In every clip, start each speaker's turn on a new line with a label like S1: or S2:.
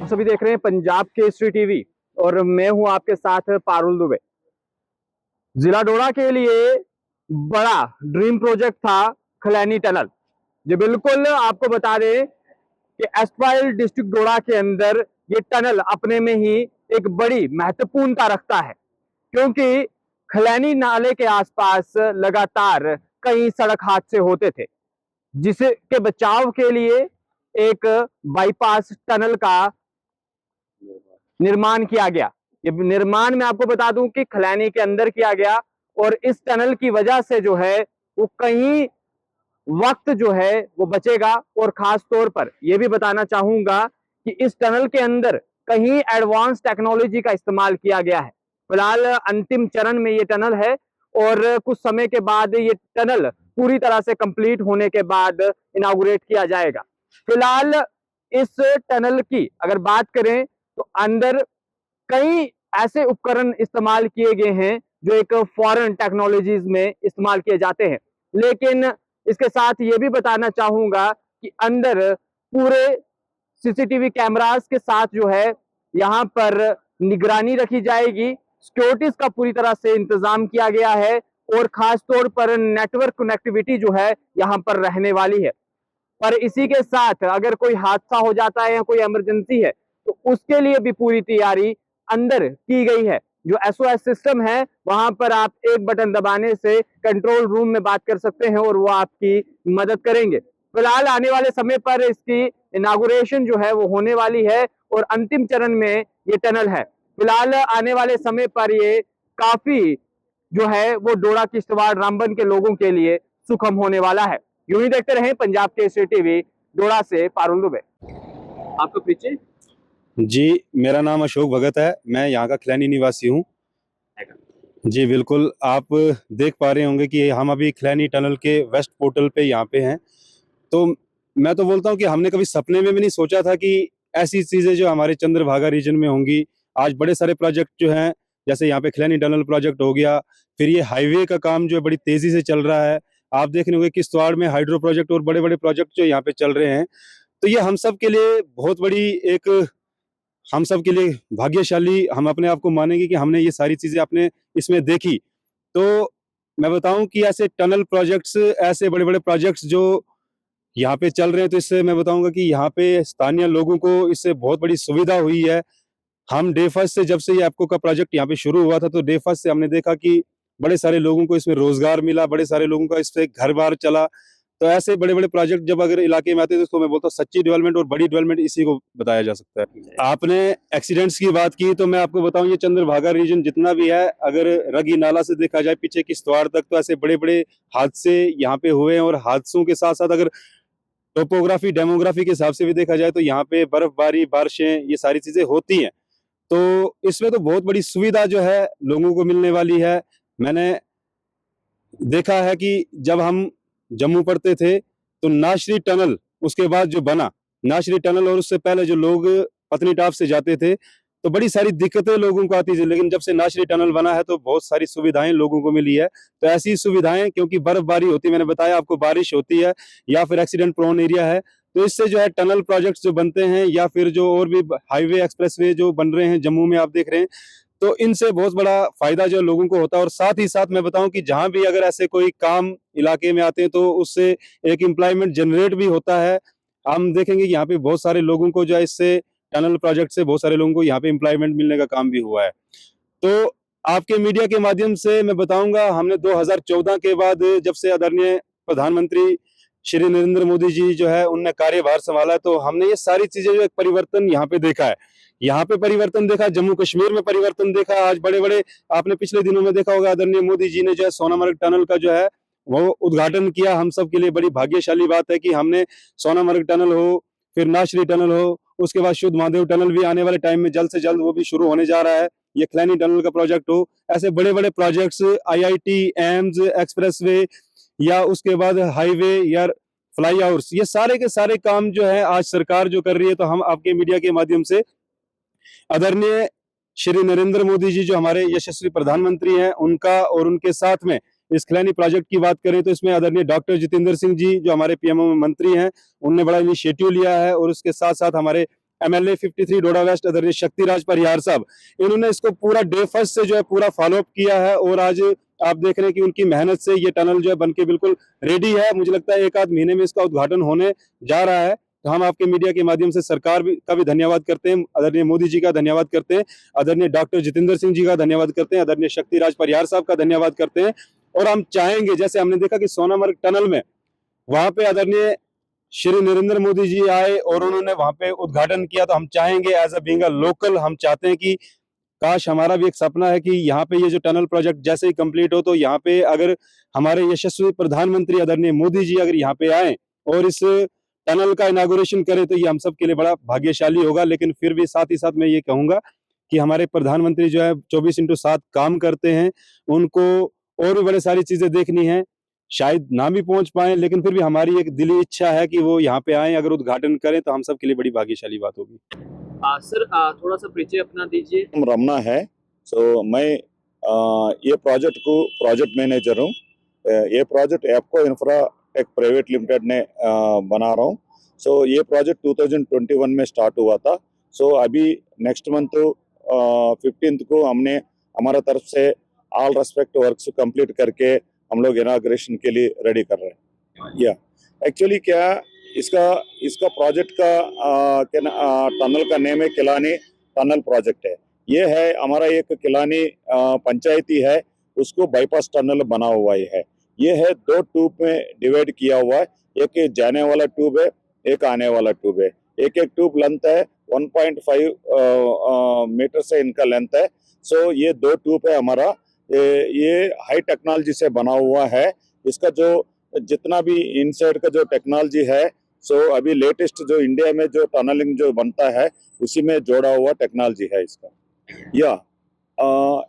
S1: आप सभी देख रहे हैं पंजाब केसरी टीवी और मैं हूं आपके साथ पारुल दुबे। जिला डोडा के लिए बड़ा ड्रीम प्रोजेक्ट था खलैनी टनल। जो बिल्कुल आपको बता दें कि एस्ट्राइल डिस्ट्रिक्ट डोडा के अंदर ये टनल अपने में ही एक बड़ी महत्वपूर्णता रखता है, क्योंकि खलैनी नाले के आसपास लगातार कई सड़क हादसे होते थे, जिसके बचाव के लिए एक बाईपास टनल का निर्माण किया गया। ये निर्माण मैं आपको बता दूं कि खलैनी के अंदर किया गया और इस टनल की वजह से जो है वो कहीं वक्त जो है वो बचेगा। और खास तौर पर यह भी बताना चाहूंगा कि इस टनल के अंदर कहीं एडवांस टेक्नोलॉजी का इस्तेमाल किया गया है। फिलहाल अंतिम चरण में ये टनल है और कुछ समय के बाद ये टनल पूरी तरह से कंप्लीट होने के बाद इनागुरेट किया जाएगा। फिलहाल इस टनल की अगर बात करें तो अंदर कई ऐसे उपकरण इस्तेमाल किए गए हैं जो एक फॉरेन टेक्नोलॉजीज में इस्तेमाल किए जाते हैं। लेकिन इसके साथ ये भी बताना चाहूंगा कि अंदर पूरे सीसीटीवी कैमरास के साथ जो है यहाँ पर निगरानी रखी जाएगी। सिक्योरिटीज का पूरी तरह से इंतजाम किया गया है और खास तौर पर नेटवर्क कनेक्टिविटी जो है यहाँ पर रहने वाली है। पर इसी के साथ अगर कोई हादसा हो जाता है या कोई इमरजेंसी है तो उसके लिए भी पूरी तैयारी अंदर की गई है। जो एसओएस सिस्टम है वहां पर आप एक बटन दबाने से कंट्रोल रूम में बात कर सकते हैं और वो आपकी मदद करेंगे। फिलहाल आने वाले समय पर इसकी इनागुरेशन जो है वो होने वाली है और अंतिम चरण में ये टनल है। फिलहाल आने वाले समय पर ये काफी जो है वो डोडा किश्तवाड़ रामबन के लोगों के लिए सुखम होने वाला है। यूं ही देखते रहे पंजाब केसरी टीवी। डोडा से पारुल दुबे। आपका परिचय?
S2: जी, मेरा नाम अशोक भगत है। मैं यहाँ का खलैनी निवासी हूँ। जी बिल्कुल, आप देख पा रहे होंगे कि हम अभी खलैनी टनल के वेस्ट पोर्टल पे यहाँ पे हैं। तो मैं तो बोलता हूँ कि हमने कभी सपने में भी नहीं सोचा था कि ऐसी चीज़ें जो हमारे चंद्रभागा रीजन में होंगी। आज बड़े सारे प्रोजेक्ट जो हैं, जैसे यहाँ पे खलैनी टनल प्रोजेक्ट हो गया, फिर ये हाईवे का काम जो है बड़ी तेज़ी से चल रहा है। आप देख रहे होंगे किश्तवाड़ में हाइड्रो प्रोजेक्ट और बड़े-बड़े प्रोजेक्ट जो यहाँ पे चल रहे हैं। तो ये हम सब के लिए बहुत बड़ी एक हम सब के लिए भाग्यशाली हम अपने आप को मानेंगे कि हमने ये सारी चीज़ें अपने इसमें देखी। तो मैं बताऊँ कि ऐसे टनल प्रोजेक्ट्स, ऐसे बड़े-बड़े प्रोजेक्ट्स जो यहाँ पे चल रहे हैं, तो इससे मैं बताऊँगा कि यहाँ पे स्थानीय लोगों को इससे बहुत बड़ी सुविधा हुई है। हम डे फर्स्ट से, जब से ये एप्को का प्रोजेक्ट यहाँ पे शुरू हुआ था, तो डे फर्स्ट से हमने देखा कि बड़े सारे लोगों को इसमें रोज़गार मिला, बड़े सारे लोगों का इससे घर-बार चला। तो ऐसे बड़े-बड़े प्रोजेक्ट जब अगर इलाके में आते हैं, तो उसको मैं बोलता हूँ सच्ची डेवलपमेंट और बड़ी डेवलपमेंट इसी को बताया जा सकता है। आपने एक्सीडेंट्स की बात की, तो मैं आपको बताऊँ ये चंद्रभागा रीजन जितना भी है, अगर रगी नाला से देखा जाए पीछे किश्तवाड़ तक, तो ऐसे बड़े-बड़े हादसे यहाँ पे हुए हैं। और हादसों के साथ-साथ अगर टोपोग्राफी, डेमोग्राफी के हिसाब से भी देखा जाए तो यहाँ पे बर्फबारी, बारिशें, ये सारी चीज़ें होती हैं। तो इसमें तो बहुत बड़ी सुविधा जो है लोगों को मिलने वाली है। मैंने देखा है कि जब हम जम्मू पढ़ते थे तो नाशरी टनल उसके बाद जो बना, नाशरी टनल, और उससे पहले जो लोग पत्नीटाप से जाते थे तो बड़ी सारी दिक्कतें लोगों को आती थी। लेकिन जब से नाशरी टनल बना है तो बहुत सारी सुविधाएं लोगों को मिली है। तो ऐसी सुविधाएं, क्योंकि बर्फबारी होती है, मैंने बताया आपको, बारिश होती है या फिर एक्सीडेंट प्रोन एरिया है, तो इससे जो है टनल प्रोजेक्ट्स जो बनते हैं या फिर जो और भी हाईवे, एक्सप्रेसवे जो बन रहे हैं जम्मू में, आप देख रहे हैं, तो इनसे बहुत बड़ा फायदा जो लोगों को होता है। और साथ ही साथ मैं बताऊं कि जहां भी अगर ऐसे कोई काम इलाके में आते हैं तो उससे एक एम्प्लॉयमेंट जनरेट भी होता है। हम देखेंगे यहाँ पे बहुत सारे लोगों को जो है इससे टनल प्रोजेक्ट से बहुत सारे लोगों को यहाँ पे एम्प्लॉयमेंट मिलने का काम भी हुआ है। तो आपके मीडिया के माध्यम से मैं बताऊंगा, हमने 2014 के बाद जब से आदरणीय प्रधानमंत्री श्री नरेंद्र मोदी जी जो है उनने कार्यभार संभाला, तो हमने ये सारी चीजें जो एक परिवर्तन यहाँ पे देखा है। यहाँ पे परिवर्तन देखा, जम्मू कश्मीर में परिवर्तन देखा। आज बड़े-बड़े, आपने पिछले दिनों में देखा होगा, आदरणीय मोदी जी ने जो है सोनामर्ग टनल का जो है वो उद्घाटन किया। हम सब के लिए बड़ी भाग्यशाली बात है कि हमने सोनामर्ग टनल हो, फिर नाशरी टनल हो, उसके बाद शुद्ध महादेव टनल भी आने वाले टाइम में जल्द से जल्द वो भी शुरू होने जा रहा है। ये खलैनी टनल का प्रोजेक्ट हो, ऐसे बड़े-बड़े प्रोजेक्ट्स, आईआईटी, एम्स, एक्सप्रेसवे या उसके बाद हाईवे या फ्लाई ओवर्स, ये सारे के सारे काम जो है आज सरकार जो कर रही है। तो हम आपके मीडिया के माध्यम से आदरणीय श्री नरेंद्र मोदी जी जो हमारे यशस्वी प्रधानमंत्री हैं, उनका और उनके साथ में इस खलैनी प्रोजेक्ट की बात करें तो इसमें आदरणीय डॉक्टर जितेंद्र सिंह जी जो हमारे पीएमओ में मंत्री हैं, उनने बड़ा इनिशिएटिव लिया है। और उसके साथ साथ हमारे MLA 53 डोडा वेस्ट आदरणीय शक्तिराज परिहार साहब, इन्होंने इसको पूरा डे फर्स्ट से जो है पूरा फॉलोअप किया है और आज आप देख रहे हैं कि उनकी मेहनत से ये टनल जो है बनके बिल्कुल रेडी है। मुझे लगता है एक आध महीने में इसका उद्घाटन होने जा रहा है। तो हम आपके मीडिया के माध्यम से सरकार का भी धन्यवाद करते हैं, आदरणीय मोदी जी का धन्यवाद करते हैं, आदरणीय डॉक्टर जितेंद्र सिंह जी का धन्यवाद करते हैं, आदरणीय शक्तिराज परिहार साहब का धन्यवाद करते हैं। और हम चाहेंगे, जैसे हमने देखा कि सोनामर्ग टनल में वहां पे आदरणीय श्री नरेंद्र मोदी जी आए और उन्होंने वहां पे उद्घाटन किया, तो हम चाहेंगे as a being a local, हम चाहते हैं कि काश, हमारा भी एक सपना है कि यहाँ पे ये जो टनल प्रोजेक्ट जैसे ही कंप्लीट हो तो यहाँ पे अगर हमारे यशस्वी प्रधानमंत्री आदरणीय मोदी जी अगर यहाँ पे आए और इस टनल का इनागुरेशन करें तो ये हम सब के लिए बड़ा भाग्यशाली होगा। लेकिन फिर भी साथ ही साथ मैं ये कहूंगा कि हमारे प्रधानमंत्री जो है 24/7 काम करते हैं, उनको और भी बड़े सारी चीजें देखनी है, शायद ना भी पहुंच पाए, लेकिन फिर भी हमारी एक दिली इच्छा है कि वो यहाँ पे आए, अगर उद्घाटन करें तो हम सब के लिए बड़ी भाग्यशाली बात होगी।
S1: सर थोड़ा सा परिचय अपना दीजिए।
S3: रमना है। मैं ये प्रोजेक्ट मैनेजर हूँ। ये project Apco Infra Tech Private Limited ने बना रहा हूँ। ये प्रोजेक्ट 2021 में स्टार्ट हुआ था। अभी नेक्स्ट मंथ 15th को हमने हमारा तरफ से ऑल रेस्पेक्ट वर्क्स कंप्लीट करके हम लोग इनाग्रेशन के लिए रेडी कर रहे हैं। एक्चुअली क्या इसका प्रोजेक्ट का टनल का नेम है किलानी टनल प्रोजेक्ट है। ये है हमारा एक किलानी पंचायती है, उसको बाईपास टनल बना हुआ है। ये है 2 ट्यूब में डिवाइड किया हुआ है, एक जाने वाला ट्यूब है, एक आने वाला ट्यूब है। एक ट्यूब लेंथ है 1.5 मीटर से इनका लेंथ है। ये 2 ट्यूब है हमारा। ये हाई टेक्नोलॉजी से बना हुआ है। इसका जो जितना भी इनसाइड का जो टेक्नोलॉजी है, अभी लेटेस्ट जो इंडिया में जो टनलिंग जो बनता है उसी में जोड़ा हुआ टेक्नोलॉजी है इसका।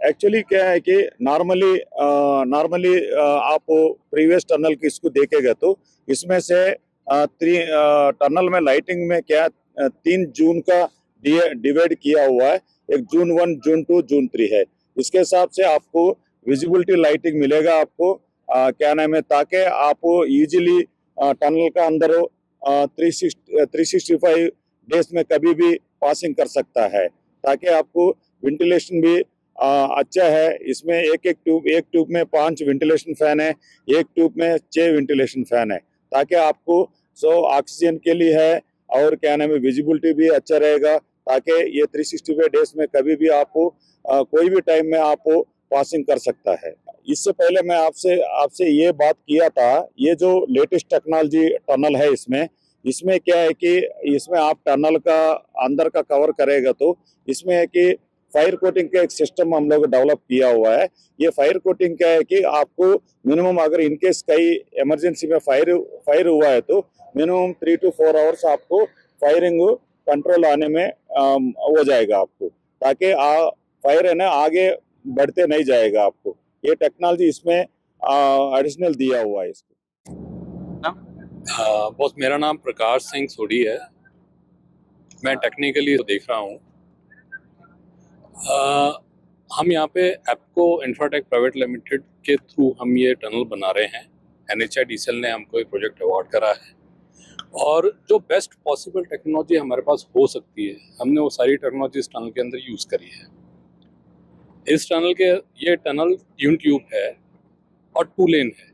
S3: एक्चुअली क्या है कि नॉर्मली आप प्रीवियस टनल की इसको देखेगा तो इसमें से टनल में लाइटिंग में क्या 3 जून का डिवाइड किया हुआ है। एक जून 1, जून 2, जून 3 है। इसके हिसाब से आपको विजिबिलिटी लाइटिंग मिलेगा आपको, क्या नाम है, ताकि आप इजीली टनल का अंदर 365 डेज में कभी भी पासिंग कर सकता है, ताकि आपको वेंटिलेशन भी अच्छा है। इसमें एक ट्यूब में 5 वेंटिलेशन फैन है, एक ट्यूब में 6 वेंटिलेशन फैन है, ताकि आपको ऑक्सीजन के लिए है और क्या नाम है विजिबिलिटी भी अच्छा रहेगा, ताकि ये 365 डेज में कभी भी आपको कोई भी टाइम में आपको पासिंग कर सकता है। इससे पहले मैं आपसे ये बात किया था, ये जो लेटेस्ट टेक्नोलॉजी टनल है इसमें क्या है कि इसमें आप टनल का अंदर का कवर करेगा तो इसमें है कि फायर कोटिंग का एक सिस्टम हम लोग डेवलप किया हुआ है। ये फायर कोटिंग क्या है कि आपको मिनिमम अगर इनकेस कहीं इमरजेंसी में फायर हुआ है तो मिनिमम 3 to 4 आवर्स आपको फायरिंग कंट्रोल आने में हो जाएगा आपको, ताकि फायर है ना आगे बढ़ते नहीं जाएगा आपको। ये टेक्नोलॉजी इसमें एडिशनल दिया हुआ है इसको।
S4: बॉस, मेरा नाम प्रकाश सिंह सोडी है। मैं टेक्निकली देख रहा हूँ। हम यहाँ पे एप्को इंफ्राटेक प्राइवेट लिमिटेड के थ्रू हम ये टनल बना रहे हैं। NHIDCL ने हमको एक प्रोजेक्ट अवार्ड करा है और जो बेस्ट पॉसिबल टेक्नोलॉजी हमारे पास हो सकती है, हमने वो सारी टेक्नोलॉजी इस टनल के अंदर यूज़ करी है। इस टनल के ये टनल यून ट्यूब है और 2 लेन है।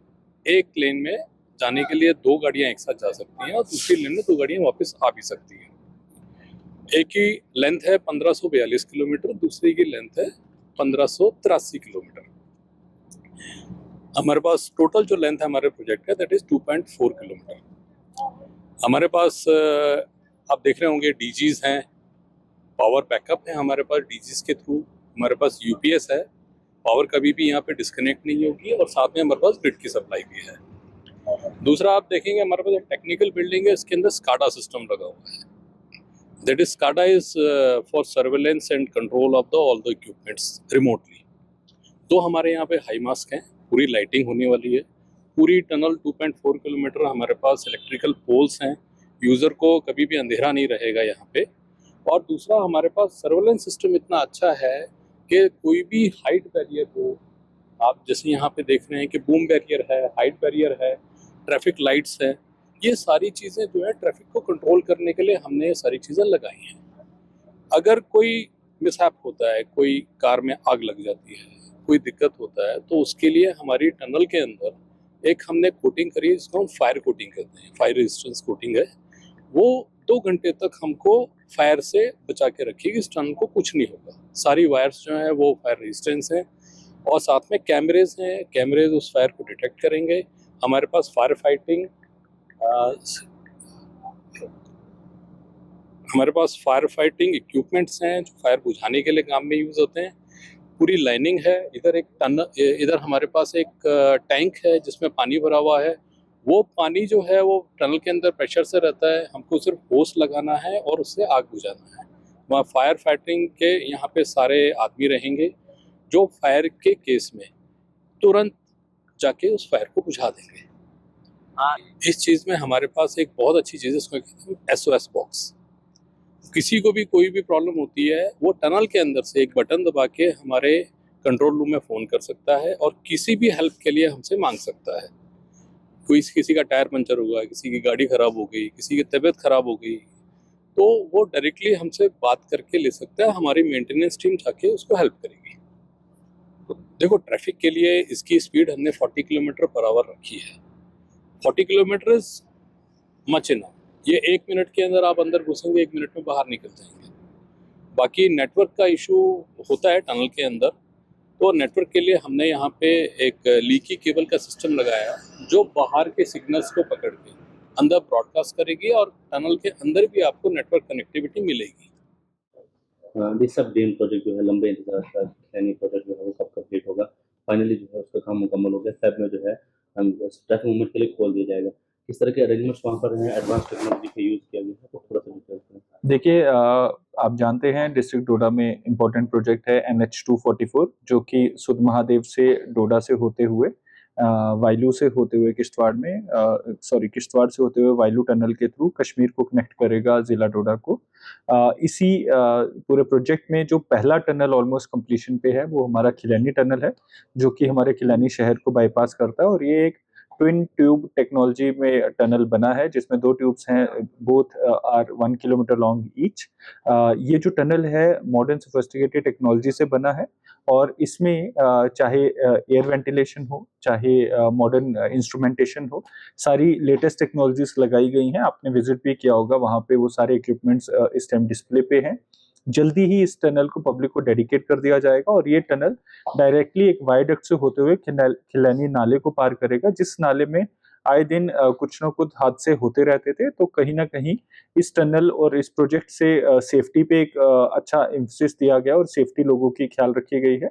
S4: एक लेन में जाने के लिए 2 गाड़ियाँ एक साथ जा सकती हैं और दूसरी लेन में 2 गाड़ियाँ वापस आ भी सकती हैं। एक की लेंथ है 1542 किलोमीटर, दूसरी की लेंथ है 1583 किलोमीटर। हमारे पास टोटल जो लेंथ है हमारे प्रोजेक्ट का दैट इज 2.4 किलोमीटर। हमारे पास आप देख रहे होंगे डीजीज हैं, पावर बैकअप है हमारे पास डीजीज के थ्रू। हमारे पास यूपीएस है, पावर कभी भी यहाँ पे डिस्कनेक्ट नहीं होगी और साथ में हमारे पास ग्रिड की सप्लाई भी है। दूसरा आप देखेंगे हमारे पास एक टेक्निकल बिल्डिंग है, इसके अंदर स्काडा सिस्टम लगा हुआ है। That is SCADA is for surveillance and control of the all the equipments remotely. तो हमारे यहाँ पे हाई मास्क हैं, पूरी लाइटिंग होने वाली है। पूरी टनल 2.4 किलोमीटर हमारे पास इलेक्ट्रिकल पोल्स हैं, यूज़र को कभी भी अंधेरा नहीं रहेगा यहाँ पे। और दूसरा हमारे पास सर्वेलेंस सिस्टम इतना अच्छा है कि कोई भी हाइट बैरियर हो, आप जैसे यहाँ पे देख रहे हैं कि बूम बैरियर है, हाइट बैरियर है, ट्रैफिक लाइट्स है, ये सारी चीज़ें जो है ट्रैफिक को कंट्रोल करने के लिए हमने ये सारी चीज़ें लगाई हैं। अगर कोई मिसहैप होता है, कोई कार में आग लग जाती है, कोई दिक्कत होता है, तो उसके लिए हमारी टनल के अंदर एक हमने कोटिंग करी है जिसको हम फायर कोटिंग कहते हैं, फायर रेजिस्टेंस कोटिंग है। वो 2 घंटे तक हमको फायर से बचा के रखिएगी, इस टनल को कुछ नहीं होगा। सारी वायर्स जो हैं वो फायर रेजिस्टेंस हैं और साथ में कैमरेज हैं, कैमरेज उस फायर को डिटेक्ट करेंगे। हमारे पास फायर फाइटिंग इक्विपमेंट्स हैं जो फायर बुझाने के लिए काम में यूज होते हैं। पूरी लाइनिंग है, इधर हमारे पास एक टैंक है जिसमें पानी भरा हुआ है। वो पानी जो है वो टनल के अंदर प्रेशर से रहता है, हमको सिर्फ होस लगाना है और उससे आग बुझाना है। वहाँ फायर फाइटिंग के यहाँ पे सारे आदमी रहेंगे जो फायर के केस में तुरंत जाके उस फायर को बुझा देंगे। इस चीज़ में हमारे पास एक बहुत अच्छी चीज़ है, इसको कहते हैं SOS बॉक्स। किसी को भी कोई भी प्रॉब्लम होती है, वो टनल के अंदर से एक बटन दबा के हमारे कंट्रोल रूम में फ़ोन कर सकता है और किसी भी हेल्प के लिए हमसे मांग सकता है। किसी का टायर पंचर हुआ, किसी की गाड़ी ख़राब हो गई, किसी की तबीयत ख़राब हो गई, तो वो डायरेक्टली हमसे बात करके ले सकता है। हमारी मेंटेनेंस टीम जाके उसको हेल्प करेगी। देखो, ट्रैफिक के लिए इसकी स्पीड हमने 40 किलोमीटर पर आवर रखी है। 40 किलोमीटर इज मच इनफ। ये 1 मिनट के अंदर आप अंदर घुसेंगे, 1 मिनट में बाहर निकल जाएंगे। बाकी नेटवर्क का इशू होता है टनल के अंदर, तो नेटवर्क के लिए हमने यहाँ पे एक लीकी केबल का सिस्टम लगाया जो बाहर के सिग्नल्स को पकड़ के अंदर ब्रॉडकास्ट करेगी और टनल के अंदर भी आपको नेटवर्क कनेक्टिविटी मिलेगी।
S5: ये सब ड्रीम प्रोजेक्ट जो है लंबे इंतजार का खिलैनी प्रोजेक्ट जो है वो कब कंप्लीट होगा? फाइनली जो है उसका काम मुकम्मल हो गया। फेब में जो है हम ट्रैफिक मूवमेंट के लिए खोल दिया जाएगा। किस तरह के अरेंजमेंट्स वहाँ पर हैं, एडवांस टेक्नोलॉजी का यूज़ किया गया है, तो थोड़ा सा डिटेल्स में।
S6: देखिए, आप जानते हैं डिस्ट्रिक्ट डोडा में इम्पोर्टेंट प्रोजेक्ट है NH244 जो कि सुध महादेव से डोडा से होते हुए वाइलू से होते हुए किश्तवाड़ में किश्तवाड़ से होते हुए वाइलू टनल के थ्रू कश्मीर को कनेक्ट करेगा ज़िला डोडा को। इसी पूरे प्रोजेक्ट में जो पहला टनल ऑलमोस्ट कंप्लीशन पे है वो हमारा खिलैनी टनल है, जो कि हमारे खिलैनी शहर को बाईपास करता है और ये एक ट्विन ट्यूब टेक्नोलॉजी में टनल बना है जिसमें 2 ट्यूब्स हैं, both are 1 kilometre long each. ये जो टनल है मॉडर्न सोफिस्टिकेटेड टेक्नोलॉजी से बना है और इसमें चाहे एयर वेंटिलेशन हो, चाहे मॉडर्न इंस्ट्रूमेंटेशन हो, सारी लेटेस्ट टेक्नोलॉजीज लगाई गई हैं। आपने विजिट भी किया होगा, वहाँ पे वो सारे इक्विपमेंट्स इस टाइम डिस्प्ले पे हैं। जल्दी ही इस टनल को पब्लिक को डेडिकेट कर दिया जाएगा और ये टनल डायरेक्टली एक वायडक्ट से होते हुए खिलैनी नाले को पार करेगा, जिस नाले में आए दिन कुछ न कुछ हादसे होते रहते थे। तो कहीं ना कहीं इस टनल और इस प्रोजेक्ट से सेफ्टी पे एक अच्छा एम्फसिस दिया गया और सेफ्टी लोगों की ख्याल रखी गई है।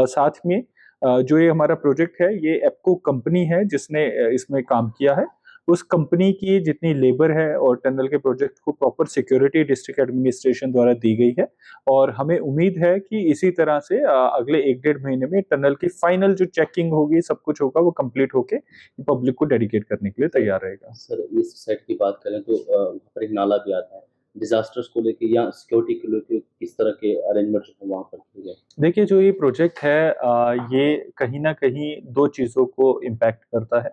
S6: साथ में जो ये हमारा प्रोजेक्ट है, ये एप्को कंपनी है जिसने इसमें काम किया है। उस कंपनी की जितनी लेबर है और टनल के प्रोजेक्ट को प्रॉपर सिक्योरिटी डिस्ट्रिक्ट एडमिनिस्ट्रेशन द्वारा दी गई है और हमें उम्मीद है कि इसी तरह से अगले 1-1.5 महीने में टनल की फाइनल जो चेकिंग होगी, सब कुछ होगा, वो कंप्लीट होके पब्लिक को डेडिकेट करने के लिए तैयार रहेगा।
S5: सर, इस साइड की बात करें तो वहाँ पर एक नाला भी आता है। डिजास्टर्स को लेके या सिक्योरिटी को लेके किस तरह के अरेंजमेंट्स वहाँ पर किए गए?
S6: देखिए, जो ये प्रोजेक्ट है ये कहीं न कहीं 2 चीज़ों को इम्पैक्ट करता है।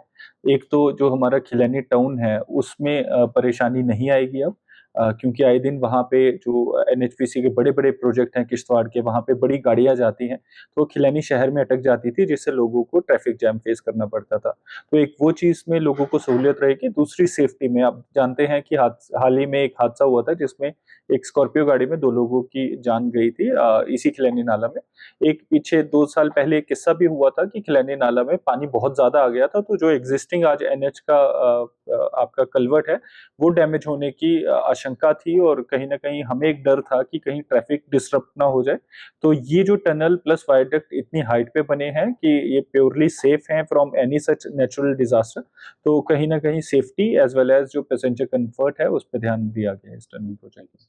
S6: एक तो जो हमारा खिलैनी टाउन है उसमें परेशानी नहीं आएगी अब, क्योंकि आए दिन वहाँ पे जो NHPC के बड़े-बड़े प्रोजेक्ट हैं किश्तवाड़ के, वहाँ पे बड़ी गाड़ियाँ जाती हैं, तो खिलैनी शहर में अटक जाती थी जिससे लोगों को ट्रैफिक जैम फेस करना पड़ता था। तो एक वो चीज़ में लोगों को सहूलियत रहेगी। दूसरी सेफ्टी में आप जानते हैं कि हाल ही में एक हादसा हुआ था जिसमें एक स्कॉर्पियो गाड़ी में 2 लोगों की जान गई थी इसी खिलैनी नाला में। एक पीछे 2 साल पहले एक किस्सा भी हुआ था कि खिलैनी नाला में पानी बहुत ज़्यादा आ गया था, तो जो एग्जिस्टिंग आज NH का आपका कल्वर्ट है, वो डैमेज होने की आशंका थी और कहीं न कहीं हमें एक डर था कि कहीं ट्रैफिक डिसरप्ट ना हो जाए। तो ये जो टनल प्लस वायडक्ट इतनी हाइट पे बने हैं कि ये प्योरली सेफ हैं from any such natural disaster. तो कहीं न कहीं सेफ्टी एज़ वेल एज़ जो पैसेंजर कम्फर्ट है, उस पे ध्यान दिया गया है इस टनल प्रोजेक्ट में।